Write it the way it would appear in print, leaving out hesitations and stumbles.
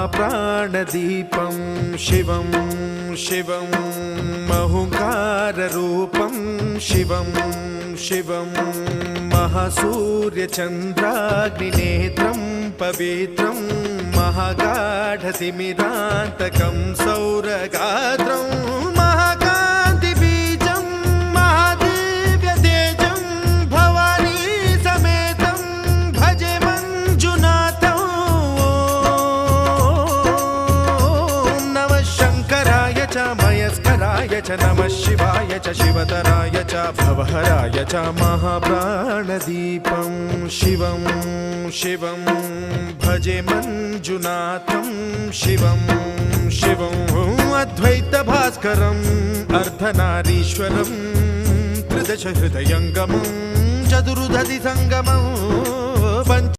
महाप्राणदीपं शिवं शिवं महुङ्काररूपं शिवं शिवं महासूर्यचन्द्राग्निनेत्रं पवित्रं महागाढतिमिरान्तकं सौरगात्रं महाकान्तिबीजं महादिव्यतेजं भवानी समेतं भजे मञ्जुनाथं। ॐ नमः शङ्कराय च मयस्कराय च नमः शिवाय च शिवतराय च भवहराय च महाप्राणदीपं शिवं शिवं भजे मञ्जुनाथं शिवं शिवं अद्वैतभास्करम् अर्धनारीश्वरं त्रिदश हृदयङ्गमं चतुर्दधि सङ्गमं